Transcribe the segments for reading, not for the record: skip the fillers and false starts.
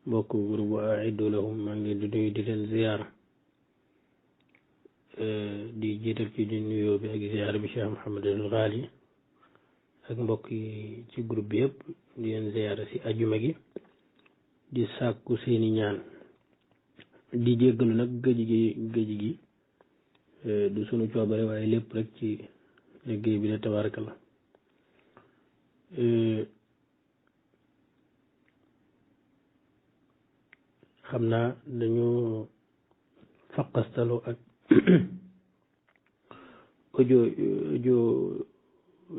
mbokk groupe A'iddu Lahum maa ngi leen di nuyu di leen ziyaara di jiital ci di nuyoo bi ak ziyaara bi Cheikh Mouhamadul Ghali ak mbokk yi ci groupe bi yëpp di leen ziyaara si ajuma gi di sàkku seeni ñaan di jéggalu nag gëj gi du sunu coobare waaye lépp rek ci liggéey bi la tabarakallah xam naa dañu faqastaloo ak audio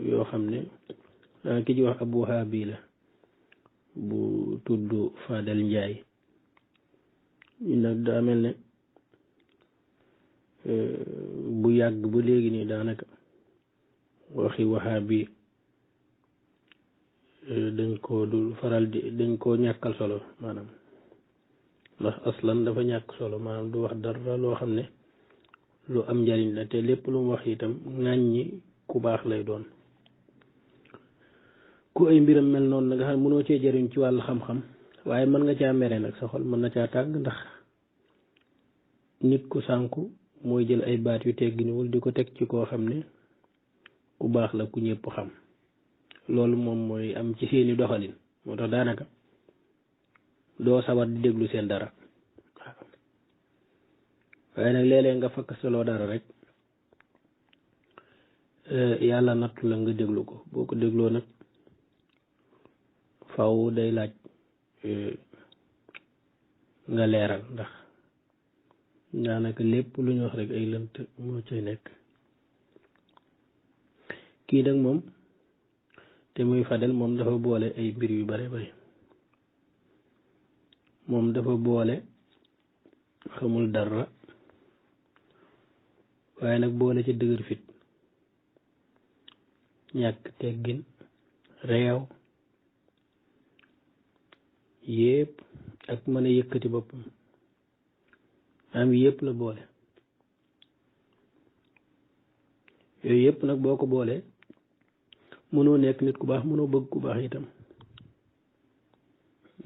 yoo xam ne ki ci wax Abu Habi la bu tudd Fadel Njaay ñu nag daa mel ne bu yàgg ba léegi nii daanaka waxi Wahabi dañ ko dul faral di dañ koo ñàkkal solo maanaam ndax aslan dafa ñàkk solo maanaam du wax dara loo xam ne lu am njariñ la te lépp lu mu wax itam ŋàññi ku baax lay doon ku ay mbiram mel noonu na nga xam ne mënoo cee jëriñ ci wàllu xam-xam waaye mën nga caa mere nag sa xol mën na caa tàgg ndax nit ku sànku mooy jël ay baat yu tegginiwul di ko teg ci koo xam ne ku baax la ku ñëpp xam loolu moom mooy am ci seeni doxalin moo tax daanaka doo sawar di déglu seen dara waaw waaye nag léeg-léeg nga fakk solo dara rek yàlla nattu la nga déglu ko boo ko dégloo nag faw day laaj nga leeral ndax daanaka lépp lu ñu wax rek ay lënt moo cay nekk kii nag moom te muy Fadel moom dafa boole ay mbir yu bare bari moom dafa boole xamul dara waaye nag boole ci dëgër fit ñàkk teggin réew yépp ak mën a yëkkati boppam am yépp la boole yooyu yépp nag boo ko boolee mënoo nekk nit ku baax mënoo bëgg ku baax itam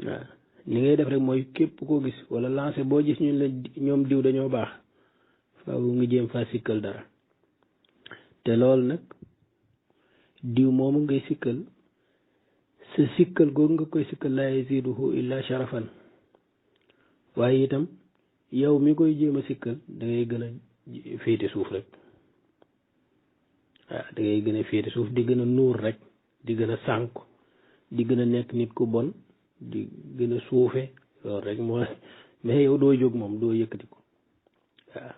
waaw li ngay def rek mooy képp koo gis wala lancé boo gis ñu la ñoom diw dañoo baax faaw nga jéem faa sikkal dara te loolu nag diw moomu ngay sikkal sa sikkal googu nga koy sikkal laa yaziduhu illa sharafan waaye itam yow mi koy jéem a sikkal da ngay gën a féete suuf rek waaw da ngay gën a féete suuf di gën a nuur rek di gën a sànku di gën a nekk nit ku bon di gën a suufe loolu rek moo mais yow doo jóg moom doo yëkkati ko waaw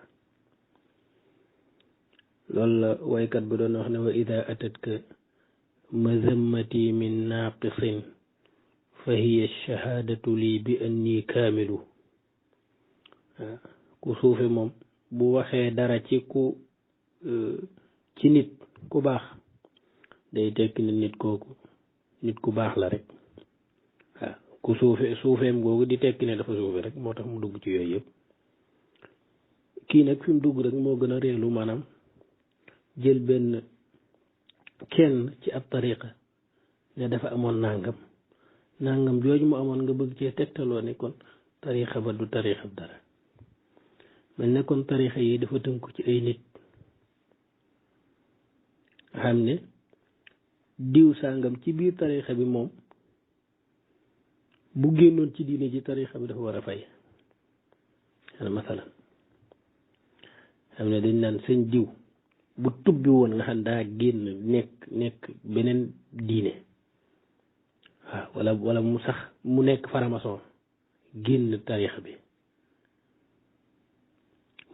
loolu la waykat bi doon wax ne wa ida atatka mazammati min naaqisin fa hiya shahaadatu lii bi anni kaamilu waaw ku suufe moom bu waxee dara ci ku ci nit ku baax day tekki ne nit kooku nit ku baax la rek waaw ku suufeem googu di tekki ne dafa suufe rek moo tax mu dugg ci yooyu yëpp kii nag fi mu dugg rek moo gën a réelu maanaam jël benn kenn ci ab tariqa ne dafa amoon nangam jooju mu amoon nga bëgg cee tegtaloo ne kon tariqa ba du tariqa dara mel ne kon tariqa yi dafa tënku ci ay nit xam ne diw sàngam ci biir tariqa bi moom bu génnoon ci diine ji tariqa bi dafa war a fay masalan xam ne dañ naan sëñ diw bu tubbi woon nga xam daa génn nekk beneen diine waaw wala mu sax mu nekk faramason génn tariqa bi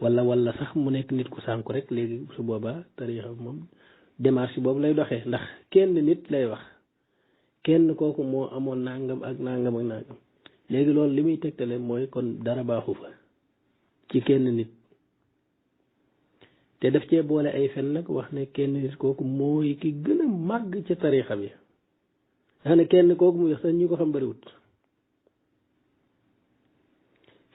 wala sax mu nekk nit ku sànku rek léegi su boobaa tariqa bi moom démarche boobu lay doxee ndax kenn nit lay wax kenn kooku moo amoon nangam ak nangam léegi loolu li muy tegtale mooy kon dara baaxu fa ci kenn nit te daf cee boole ay fen nag wax ne kenn nit kooku mooy ki gën a màgg ca tarixa bi xam ne kenn kooku muy wax sax ñu ko xam bariwut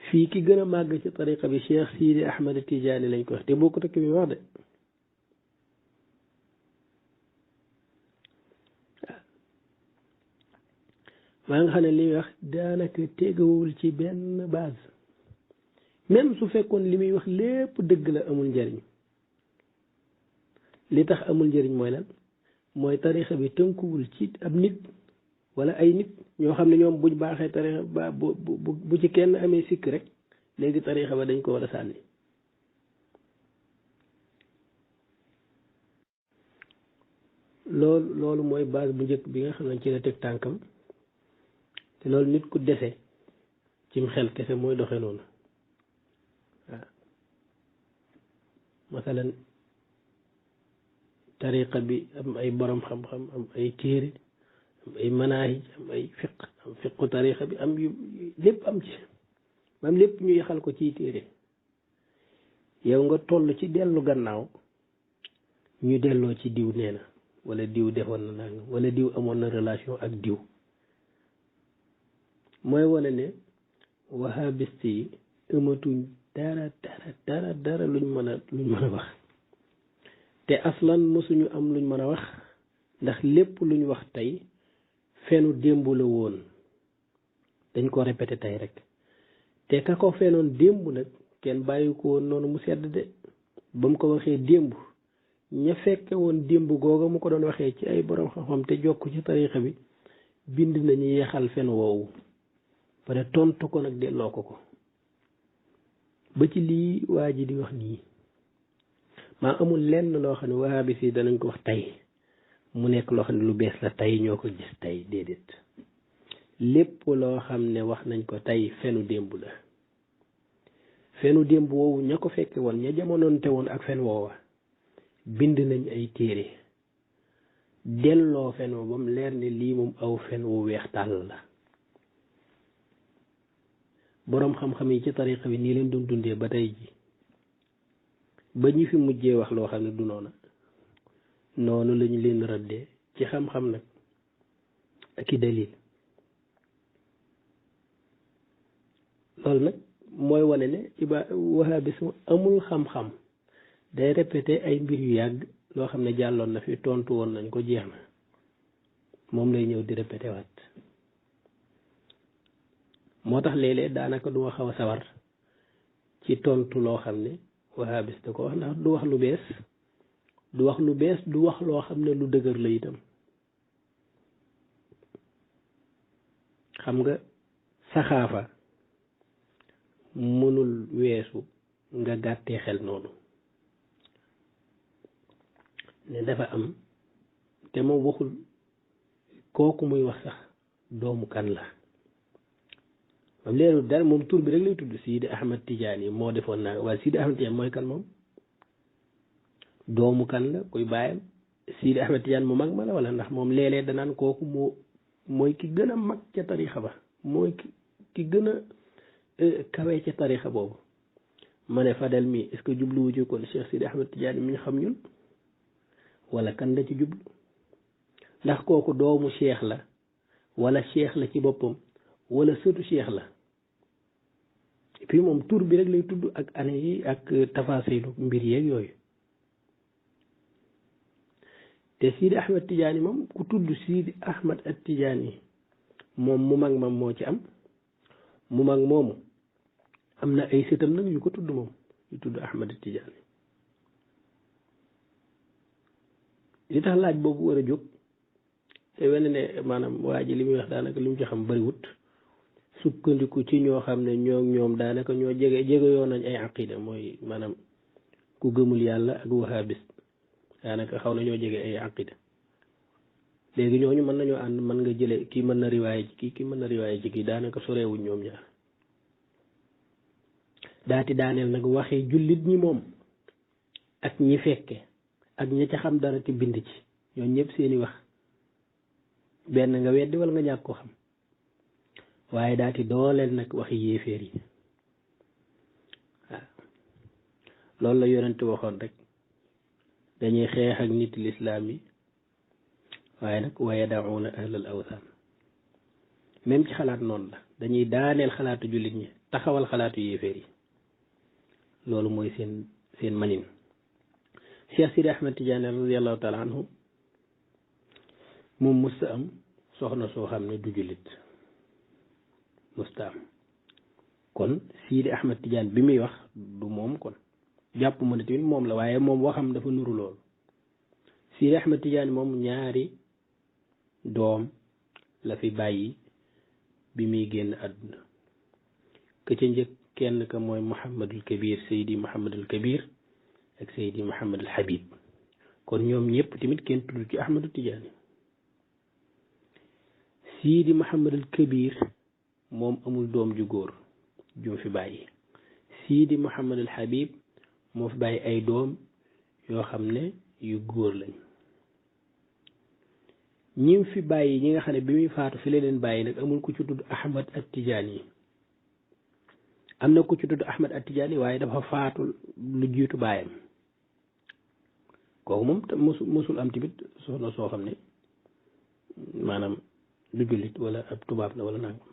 fii ki gën a màgg ca tarixa bi Cheikh Sidi Ahmed Tidiane lañ ko wax te boo ko tekk bi wax de maa nga xam ne li muy wax daanaka tegawul ci benn base même su fekkoon li muy wax lépp dëgg la amul njariñ. li tax amul njëriñ mooy lan mooy tarixa bi tënkuwul ci ab nit wala ay nit ñoo xam ne ñoom buñ baaxee tarixa ba bu ci kenn amee sikk rek léegi tarixa ba dañ ko war a sànni. loolu mooy base bu njëkk bi nga xam ne ci la teg tànkam te loolu nit ku dese cim xel kese mooy doxe noonu waaw masalan tariqa bi am ay borom xam-xam am ay téere am ay manaahij am ay fiqu tariqa bi am yu lépp am ci maam lépp ñu yaxal ko ciy téere yow nga toll ci dellu gannaaw ñu delloo ci diw nee na wala diw defoon na nangam wala diw amoon na relation ak diw mooy wane ne wahabiste yi ëmatuñ dara luñ mën a wax te aslan mosuñu am luñ mën a wax ndax lépp luñ wax tey fenu démb la woon dañ ko répété tey rek te ka ko fenoon démb nag kenn bàyyi ko woon noonu mu sedd de ba mu ko waxee démb ña fekke woon démb googa mu ko doon waxee ci ay borom xam-xam te jokk ci tarixa bi bind nañu yeexal fen woowu pare tontu ko nag delloo ko ba ci lii waa ji di wax nii maa amul lenn loo xam ne wahabis yi danañ ko wax tey mu nekk loo xam ne lu bees la tey ñoo ko gis tey déedéet lépp loo xam ne wax nañ ko tey fenu démb la fenu démb woowu ña ko fekke woon ña jamonoonte woon ak fen woowa bind nañ ay téere delloo fen woo ba mu leer ne lii moom aw fen wu weex tàll la boroom xam-xam yi ci tariqa bi nii leen doon dundee ba tey ji ba ñu fi mujjee wax loo xam ne du noonu lañu leen rëddee ci xam-xam nag ak i dalil loolu nag mooy wane ne wahabisme amul xam-xam day répété ay mbir yu yàgg loo xam ne jàlloon na fi tontu woon nañ ko jeex na moom lay ñëw di répété waat moo tax léeg-léeg daanaka du ma xaw a sawar ci tontu loo xam ne wahabis da ko wax ndax du wax lu bees du wax loo xam ne lu dëgër la itam xam nga saxaafa mënul weesu nga gàttee xel noonu ne dafa am te moom waxul kooku muy wax sax doomu kan la moom leerul dara moom tur bi rek lay tudd Sidi Ahmad Tidiane yi moo defoon naa waaye Sidi Ahmad Tidiane mooy kan moom doomu kan la kuy bàyyam Sidi Ahmad Tidiane mu mag ma la wala ndax moom léeg-léeg danaan kooku mooy ki gën a mag ca tarixa ba mooy ki gën a kawee ca tarixa boobu ma ne Fadel mi est-ce que jubluwu ci kon Cheikh Sidi Ahmad Tidiane mi ñu xam ñun wala kan la ci jublu ndax kooku doomu cheikh la wala cheikh la ci boppam wala sëtu cheikh la et puis moom tur bi rek lay tudd ak année yi ak tafasilu mbir yeeg yooyu te Sidi Ahmad Tidiane moom ku tudd Sidi Ahmad at Tidiane moom mu mag mam moo ci am mu mag moomu am na ay sëtam nag yu ko tudd moom yu tudd Ahmad at Tidiane li tax laaj boobu war a jóg te wenn ne maanaam waa ji li muy wax daanaka li mu ci xam bariwut sukkandiku ci ñoo xam ne ñoom daanaka ñoo jege yoon nañ ay aqida mooy maanaam ku gëmul yàlla ak wahabis daanaka xaw na ñoo jege ay aqida léegi ñooñu mën nañoo ànd mën nga jële kii mën na riwaaye ci kii mën na riwaaye ci kii daanaka soreewuñ ñoom ñaar daati daaneel nag waxee jullit ñi moom ak ñi fekke ak ña ca xam dara te bind ci ñooñu ñëpp seeni wax benn nga weddi wala nga ñàkk ko xam waaye daati dooleel nag waxi yéeféer yi waaw loolu la yonent waxoon rek dañuy xeex ak nit lislaam yi waaye nag wa yada'una ahlal awthan même ci xalaat noonu la dañuy daaneel xalaatu jullit ñi taxawal xalaatu yéeféer yi loolu mooy seen manin Cheikh Sidi Ahmad Tidiane radiyallahu taala anhu moom musta am soxna soo xam ne du jullit mustaam kon Sidi Ahmed Tidiane bi muy wax du moom kon jàpp ma ne tamit moom la waaye moom waxam dafa nuru lool Sidi Ahmed Tidiane moom ñaari doom la fi bàyyi bi muy génn àdduna ka ca njëkk kenn ka mooy Mouhamadul Kabir Seydi Mouhamadul Kabir ak Seydi Mouhamadul Habib kon ñoom ñëpp tamit kenn tudd ci Ahmadu Tidiane Sidi Mouhamadul Kabir moom amul doom ju góor ju fi bàyyi Sidi Mouhamadul Habib moo fi bàyyi ay doom yoo xam ne yu góor lañ ñi fi bàyyi ñi nga xam ne bi muy faatu fi la leen bàyyi nag amul ku ci tudd Ahmad at Tidiane yi am na ku ci tudd Ahmad at Tidiane yi waaye dafa faatu lu jiitu baayam kooku moom mosul am tamit soxna soo xam ne maanaam du jullit wala ab tubaab la wala nangam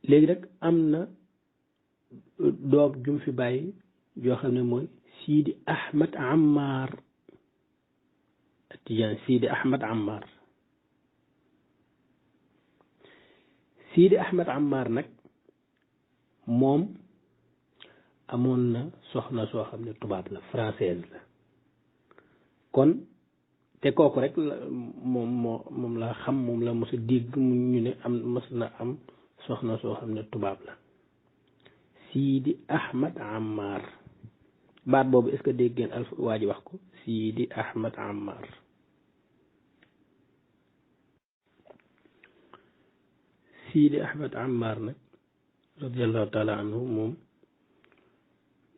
léegi nag am na doom jum fi bàyyi yoo xam ne mooy Sidi Ahmad Ammar Tijaan Sidi Ahmad Ammar Sidi Ahmad Ammar nag moom amoon na soxna soo xam ne tubaab la française la kon te kooku rek la moom la xam moom la mos a dégg mu ñu ne am mos na am soxna soo xam ne tubaab la Sidi Ahmad Ammar baat boobu est-ce que dégg ngeen waa ji wax ko Sidi Ahmad Ammar Sidi Ahmad Ammar nag radiallahu taala anhu moom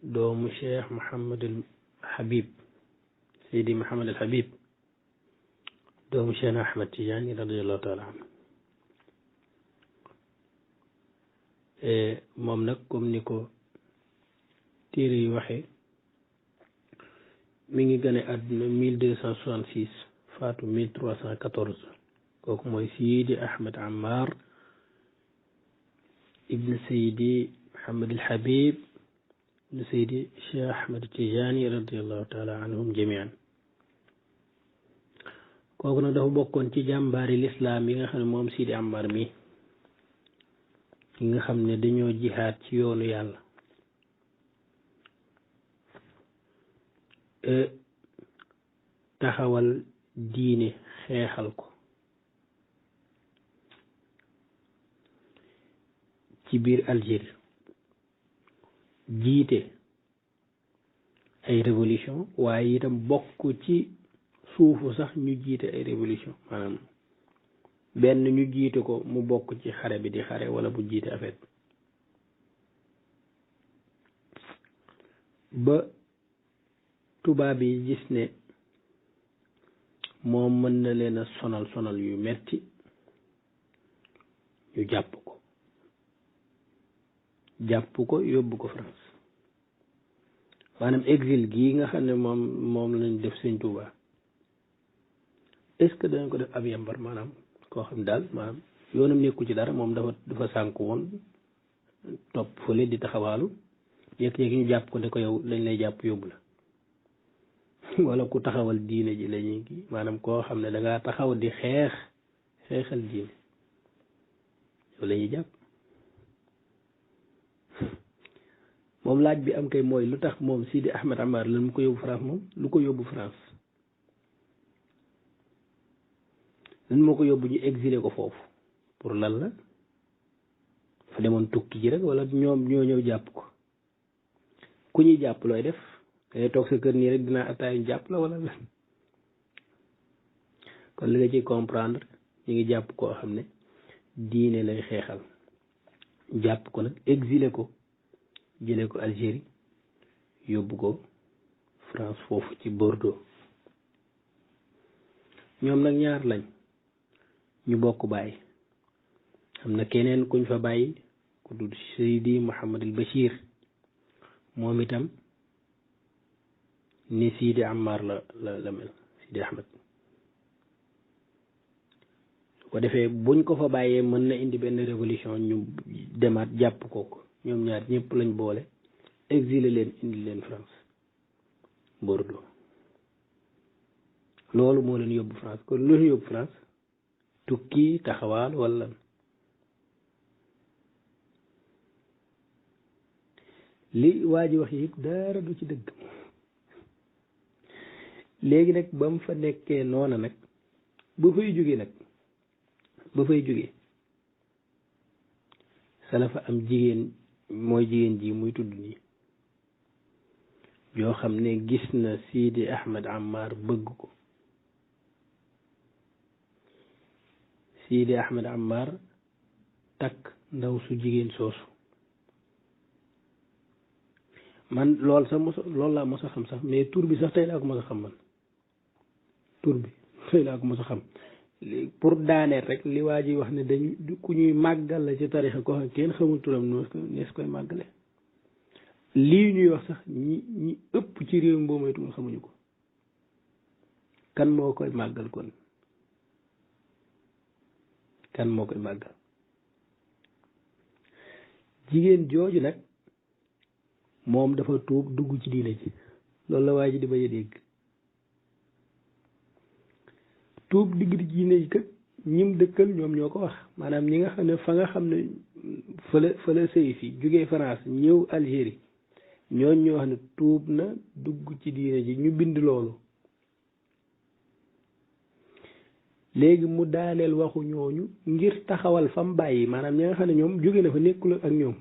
doomu Cheikh Mouhamadul Habib Seydi Mouhamadul Habib doomu Cheikh Ahmad Tidiane radiallahu taala anhu moom nag comme ni ko téere yi waxee mi ngi gane àdduna 1266 faatu 1314 kooku mooy Sidi Ahmad Ammar ibn Seydi Mouhamadul Habib ibn Seydi Cheikh Ahmad Tidiane radiallahu taala anhum jamian kooku nag dafa bokkoon ci jàmbaari lislaam yi nga xam ne moom Sidi Ammar mi yi nga xam ne dañoo jihaad ci yoonu yàlla taxawal diine xeexal ko ci biir Algérie jiite ay révolution waaye itam bokk ci suufu sax ñu jiite ay révolution maanaam benn ñu jiite ko mu bokk ci xare bi di xare wala bu jiite affaire ba tubaab yi gis ne moom mën na leen a sonal yu metti ñu jàpp ko yóbbu ko France maanaam exil gii nga xam ne moom lañ def Sëñ Tuubaa est-ce que dañ ko def ab yambar maanaam koo xam daal maanaam yoonam nekku ci dara moom dafa sànku woon topp fële di taxawaalu yékki-yékki ñu jàpp ko ne ko yow lañ lay jàpp yóbbu la wala ku taxawal diine ji lañuy kii maanaam koo xam ne dangaa taxaw di xeexal diine yow la ñuy jàpp moom laaj bi am kay mooy lu tax moom Sidi Ahmad Ammar lan mu ko yóbbu France moom lu ko yóbbu France lan moo ko yóbbu ñu exilé ko foofu pour lan la fa demoon tukki ji rek wala ñoom ñoo ñëw jàpp ko ku ñuy jàpp looy def dangay toog sa kër nii rek dinaa attaay jàpp la wala lan kon li nga ciy comprendre ñu ngi jàpp koo xam ne diine lay xeexal jàpp ko nag exilé ko jëlee ko Algérie yóbbu ko France foofu ci Bordeaux ñoom nag ñaar lañ ñu bokk bàyyi am na keneen kuñ fa bàyyi ku tudd Seydi Mouhamadul Bachir moom itam ni Sidi Ammar la mel Sidi Ahmed su ko defee buñ ko fa bàyyee mën na indi benn révolution ñu demaat jàpp kooku ñoom ñaar ñëpp lañ boole exilé leen indi leen France Bordeaux loolu moo leen yóbbu France kon lu leen yóbbu France tukki taxawaal wala li waa ji wax yëpp dara du ci dëgg. léegi nag ba mu fa nekkee noona nag ba fay jóge sa la fa am jigéen mooy jigéen ji muy tudd nii yoo xam ne gis na Sidi Ahmed Ammar bëgg ko. Sidi Ahmed Ammar takk ndaw su jigéen soosu. man loolu laa mos a xam sax mais tur bi sax tey laa ko mos a xam man. tur bi tey laa ko mos a xam pour daaneel rek li waa ji wax ne dañu ku ñuy màggal la ci tarixa ko xam kenn xamul turam nees koy màggale. lii ñuy wax sax ñi ëpp ci réew mi boo moytuwul xamuñu ko. kan moo koy màggal kon kan moo koy màggal. jigéen jooju nag moom dafa tuub dugg ci diine ji loolu la waa ji di bañ a dégg. tuub digg ci diine ji kat ñim dëkkal ñoom ñoo ko wax maanaam ñi nga xam ne fa nga xam ne fa la sëy fi jógee France ñëw Algérie ñooñ ñoo xam ne tuub na dugg ci diine ji ñu bind loolu. léegi mu daaneel waxu ñooñu ngir taxawal fam bàyyi maanaam ñi nga xam ne ñoom jóge na fa nekkul ak ñoom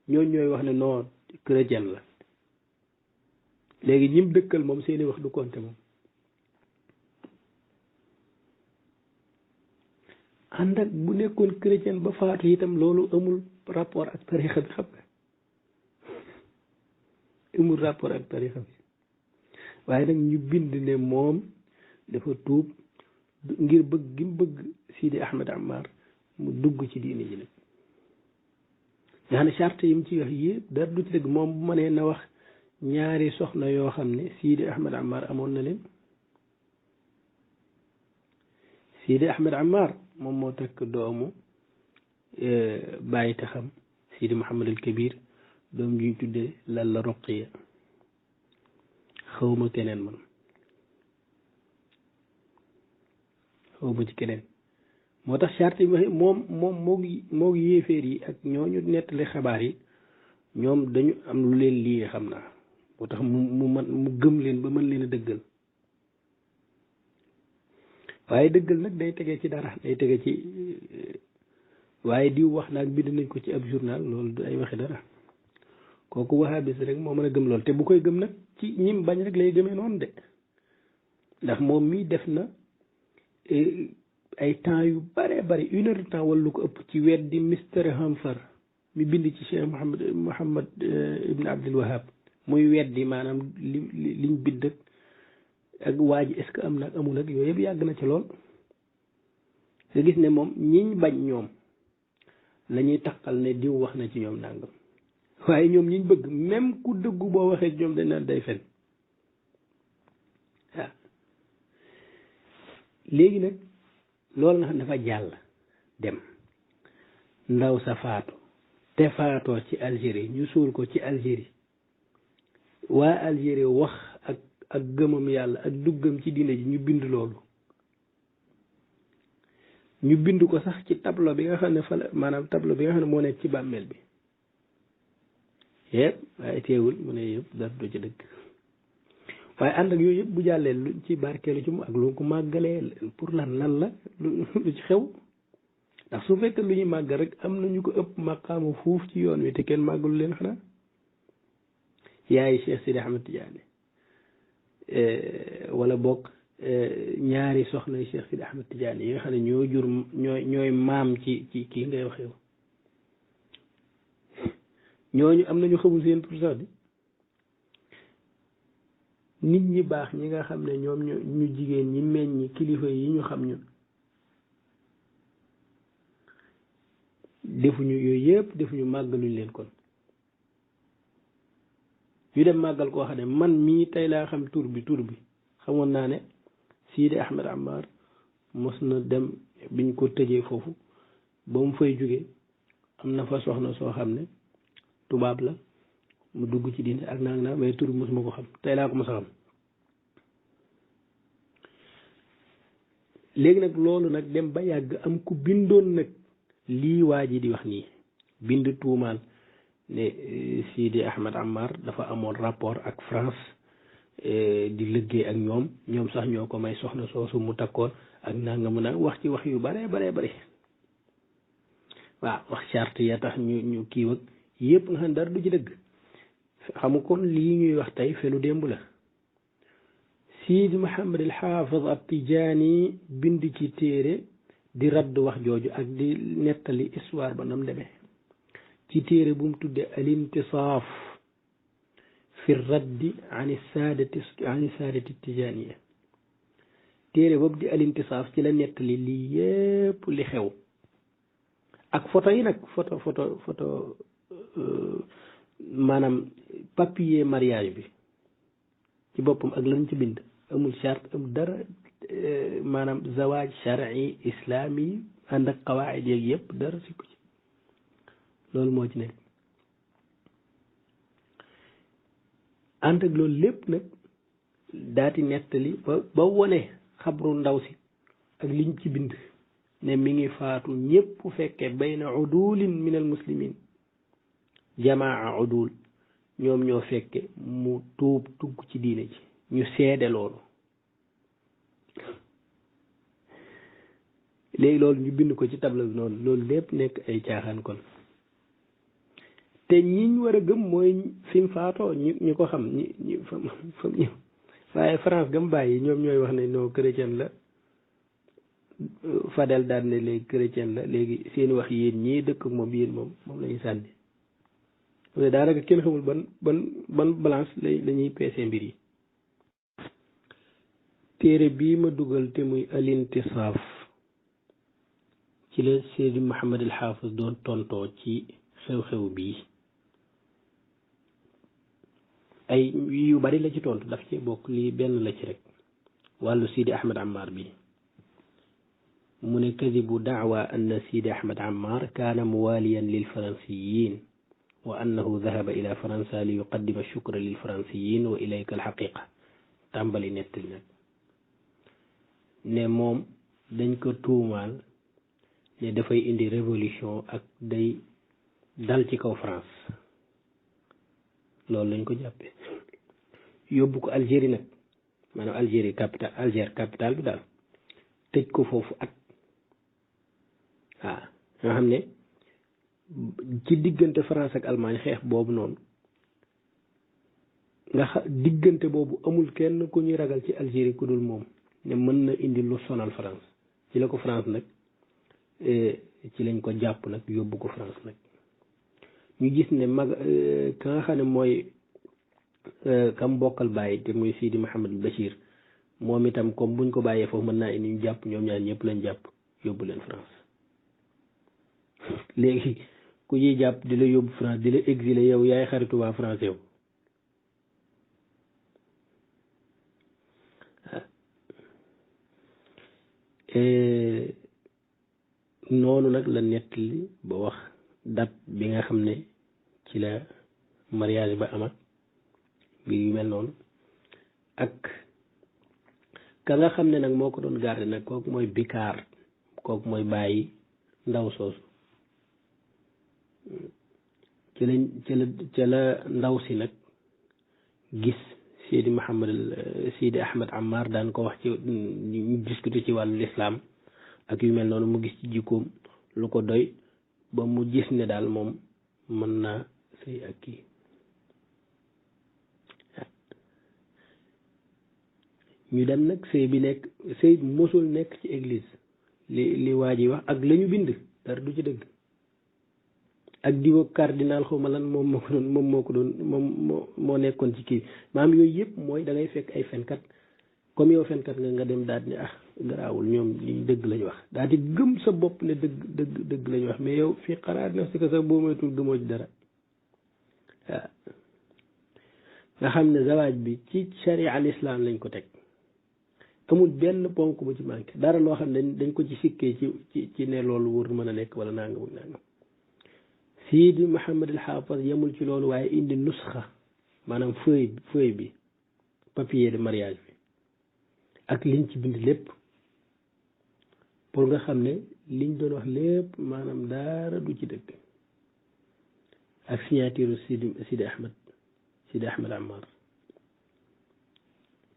ñooy wax ne non chrétien la. léegi ñim dëkkal moom seeni wax du compter moom. ànd ak bu nekkoon chrétien ba faatu itam loolu amul rapport ak tarixa bi xam nga amul rapport ak tarixa bi waaye nag ñu bind ne moom dafa tuub ngir bëgg gi mu bëgg Sidi Ahmed Ammar mu dugg ci diine ji nag nga xam ne charte yi mu ci wax yëpp dara du ci dëgg moom bu mënee na wax ñaari soxna yoo xam ne Sidi Ahmed Ammar amoon na leen. Sidi Ahmed Ammar moom moo takk doomu bàyyi taxam Sidi Mouhamad al Kabir doom juñ tuddee Lalla Roqiya xawma keneen man xawma ci keneen moo tax charte yi moom moo yéeféer yi ak ñooñu nettali xabaar yi ñoom dañu am lu leen lii xam naa moo tax mu gëm leen ba mën leen a dëggal. waaye dëggal nag day tege ci dara day tege ci waaye diw wax naag bind nañ ko ci ab journal loolu du ay waxi dara kooku wahabis rek moo mën a gëm loolu te bu koy gëm nag ci ñim bañ rek lay gëmee noonu de ndax moom mii def na ay temps yu bare bari 1 heure de temps wala lu ko ëpp ci weddi Mr Hamfar mi bind ci Cheikh Mouhamad Ibn Abdul Wahab muy weddi maanaam liñ bind ak waa ji est-ce que am nag amul ak yooyu yëpp yàgg na ci lool nga gis ne moom ñiñ bañ ñoom la ñuy taqal ne diw wax na ci ñoom nangam waaye ñoom ñiñ bëgg même ku dëggu boo waxee ñoom dañ naan day fen waaw léegi nag loolu nga xam dafa jàll dem ndaw sa faatu te faatoo ci Algérie ñu suul ko ci Algérie waa Algérie wax ak gëmam yàlla ak duggam ci diine ji ñu bind loolu ñu bind ko sax ci tableau bi nga xam ne fa la maanaam tableau bi nga xam ne moo nekk ci bàmmeel bi yëpp waaye teewul mu ne yëpp dara du ci dëgg waaye ànd ak yooyu yëpp bu jàllee lu ci barkeelu ci mu ak lu ko màggalee pour lan la lu ci xew ndax su fekkee lu ñuy màggal rek am na ñu ko ëpp maqaamu fuuf ci yoon wi te kenn màggalu leen xanaa yaay Cheikh Sidi Ahmed Tidiane wala bokk ñaari soxna Cheikh Sidi Ahmed Tidiane yi nga xam ne ñoo jur ñooy maam ci kii ngay wax yow ñooñu am nañu xamul seen tur sax di nit ñi baax ñi nga xam ne ñoom ñu jigéen ñi meññ kilifa yi ñu xam ñun defuñu yooyu yëpp defuñu màggaluñ leen kon ñu dem màggal koo xam ne man mii tey laa xam tur bi xamoon naa ne Sidi Ahmed Ammar mos na dem biñ ko tëjee foofu ba mu fay jóge am na fa soxna soo xam ne tubaab la mu dugg ci diine ak naa mais tur bi mosuma ko xam tey laa ko mos a xam léegi nag loolu nag dem ba yàgg am ku bindoon nag lii waa ji di wax nii bind tuumaal ne Sidi Ahmed Ammar dafa amoon rapport ak France di liggéey ak ñoom sax ñoo ko may soxna soosu mu takkoon ak nanga mu nag wax ci wax yu bare waaw wax charte ya tax ñu kiiw ak yëpp nga xam dara du ci dëgg xamu kon lii ñuy wax tey fenu démb la. Sidi Muhammad al Hafiz at Tijaani bind ci téere di radd wax jooju ak di nettali histoire ba nam demee ci téere bu mu tudde al intisaaf fi raddi an saadati tijaaniya téere boobu di al intisaaf ci la nettali lii yépp li xew ak photo yi nag photo maanaam papier mariage bi ci boppam ak lañ ci bind amul charte amul dara maanaam zawaaj shar'i islami ànd ak qawaid yeeg yëpp dara si ko ci loolu moo ci nekk ànd ak loolu lépp nag daati nettali ba wone xabru ndaw si ak liñ ci bind ne mi ngi faatu ñépp fekke bayna udulin min al muslimin jamaa udul ñoom ñoo fekke mu tuub tugg ci diine ji ñu seede loolu léegi loolu ñu bind ko ci tableau bi noonu loolu lépp nekk ay caaxaan kon te ñiñ war a gëm mooy fi mu faatoo ñu ko xam ñi fam ñëw waaye France gam bàyyi ñoom ñooy wax ne non chrétien la Fadel daal ne léegi chrétien la léegi seen wax yéen ñii dëkk ak moom yéen moom la ñuy sànni daanaka kenn xamul ban balance la ñuy peese mbir yi. téere bii ma dugal te muy al intisaaf ci la Seydi Muhammad al Hafiz doon tontoo ci xew-xew bii ay yu bari la ci tontu daf ci bokk lii benn la ci rek wàllu Sidi Ahmed Ammar bi mu ne kadibu daawa anna Sidi Ahmed Ammar kaana muwaaliyan lil faransiyin wa annahu dahaba ila faransa li yuqaddima shukra lil faransiyin wa ilayka al xaqiqa tàmbali nettali nag ne moom dañ ko tuumaal ne dafay indi révolution ak day dal ci kaw France loolu lañ ko jàppee yóbbu ko Algérie nag maanaam Algérie capitale bi daal tëj ko foofu at waaw nga xam ne ci diggante France ak Allemagne xeex boobu noonu diggante boobu amul kenn ku ñuy ragal ci Algérie ku dul moom ne mën na indi lu sonal France ci la ko France nag ci lañ ko jàpp nag yóbbu ko France nag ñu gis ne ka nga xam ne mooy kam bokkal bàyyi te muy Sidi Mouhamed Bachir moom itam comme buñ ko bàyyee foofu mën naa indi ñu jàpp ñoom ñaar ñëpp lañ jàpp yóbbu leen France léegi ku ñuy jàpp di la yóbbu France di la exilé yow yaay xaritu waa France yow noonu nag la nettali ba wax date bi nga xam ne ci la mariage ba amat bi yu mel noonu ak ka nga xam ne nag moo ko doon garder nag kooku mooy Bikaar kooku mooy bàyyi ndaw soosu ci la ndaw si nag gis Sidi Ahmed Ammar daan ko wax ci ñu discuter ci wàllu lislaam ak yu mel noonu mu gis ci jikkoom lu ko doy ba mu gis ne daal moom mën naa sëy ak kii ñu dem nag sëy mosul nekk ci église li waa ji wax ak la ñu bind dara du ci dëgg ak diwo cardinal xaw ma lan moom moo nekkoon ci kii maam yooyu yëpp mooy da ngay fekk ay fenkat comme yow fenkat nga dem daal ni garaawul ñoom li dëgg lañu wax daal di gëm sa bopp ne dëgg lañu wax mais yow fii xalaat na si ko sax boo moytul gëmoo ci dara waaw nga xam ne zawaaj bi ci sharia al islam lañ ko teg amul benn ponk bu ci manqué dara loo xam ne dañ ko ci sikkee ci ne loolu wër mën a nekk wala nangam ak nangam Sidi Mouhamed El Hafiz yemul ci loolu waaye indi nusxa maanaam feuille bi papier de mariage bi ak liñ ci bind lépp pour nga xam ne liñ doon wax lépp maanaam dara du ci dëgg ak signature Sidi Ahmed Ammar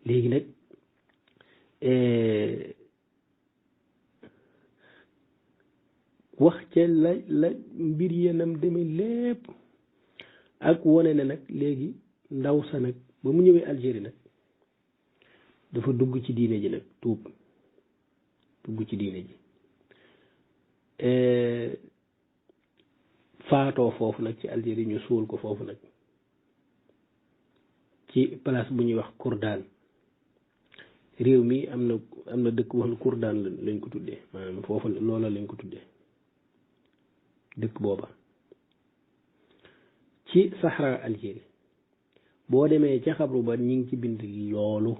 léegi nag wax ca la mbir yenam demee lépp ak wone ne nag léegi ndaw sa nag ba mu ñëwee Algérie nag dafa dugg ci diine ji nag tuub dugg ci diine ji faatoo foofu nag ci Algérie ñu suul ko foofu nag ci place bu ñuy wax Kourdaan réew mi am na dëkk wax ne Kourdaan lañ ko tuddee maanaam foofu loola lañ ko tuddee dëkk booba ci Sahara Algérie boo demee ca xabru ba ñi ngi ci bind loolu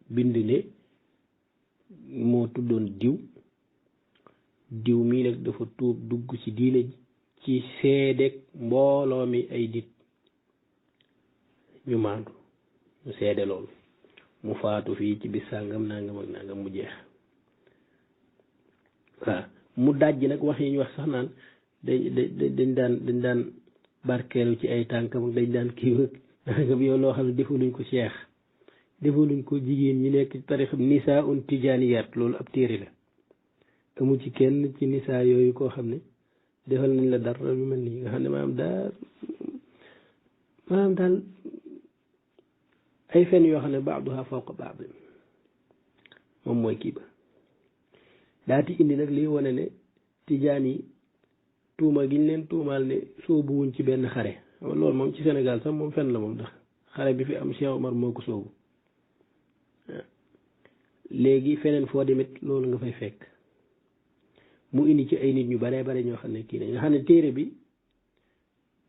bind ne moo tuddoon diw mii nag dafa tuub dugg ci diine ci seedeeg mbooloo mi ay nit ñu maandu ñu seede loolu mu faatu fii ci bis sàngam nangam ak nangam mu jeex waaw mu dajji nag wax yi ñu wax sax naan dañ daan barkeelu ci ay tànkam dañ daan kii nangam yow loo xam ne defaluñ ko cheikh defaluñ ko jigéen ñi nekk ci tarix nisaa un tijaaniyaat loolu ab téere la amu ci kenn ci nisaa yooyu koo xam ne defal nañ la dara lu mel nii nga xam ne maanaam daal ay fen yoo xam ne baaduha fawqa baad moom mooy kii ba daati indi nag liy wane ne tijaan yi tuuma gi ñu leen tuumaal ne soobu wuñ ci benn xare loolu moom ci Sénégal sax moom fen la moom ndax xare bi fi am Cheikh Omar moo ko soobu léegi feneen foo demit loolu nga fay fekk mu indi ci ay nit ñu baree bare ñoo xam ne kii nañ nga xam ne téere bi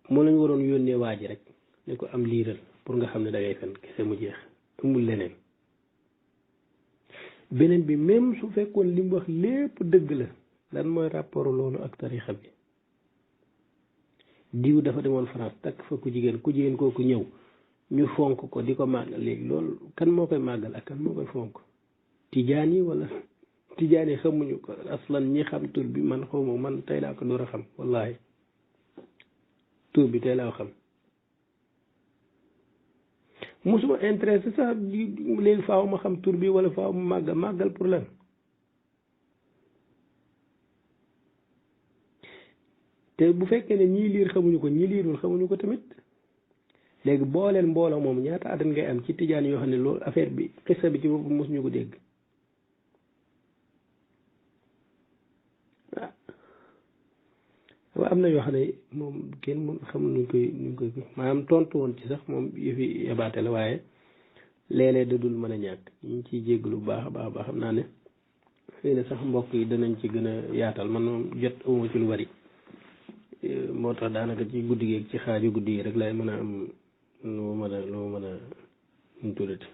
moo lañ waroon yónnee waa ji rek ne ko am liiral pour nga xam ne dangay fen kese mu jeex amul leneen beneen bi même su fekkoon li mu wax lépp dëgg la lan mooy rapport loolu ak tarixa bi diw dafa demoon France takk fa ku jigéen kooku ñëw ñu fonk ko di ko màggal léegi loolu kan moo koy màggal ak kan moo koy fonk tijaan yi wala tijaan yi xamuñu ko aslan ñi xam tur bi man xawma man tey laa ko door a xam wallahi tur bi tey laa xam musuma intéressé sax léegi faaw ma xam tur bi wala faaw ma màggal pour lan te bu fekkee ne ñii liir xamuñu ko ñii liirul xamuñu ko tamit léegi boo leen mbooloo moom ñaata at ngay am ci tijaan yoo xam ne loolu affaire bi xissa bi ci bopp mosuñu ko dégg waaw am na yoo xam ne moom kenn mun xamul nuñ koy maanaam tontu woon ci sax moom yëfi yabaate la waaye léeg-léeg da dul mën a ñàkk ñu ngi ciy jéggalu bu baax a baax xam naa ne xëy na sax mbokk yi danañ ci gën a yaatal man moom jot uma ci lu bari moo tax daanaka ci guddi gi ci xaaju guddi yi rek lay mën a am lu ma mën a nu tuddati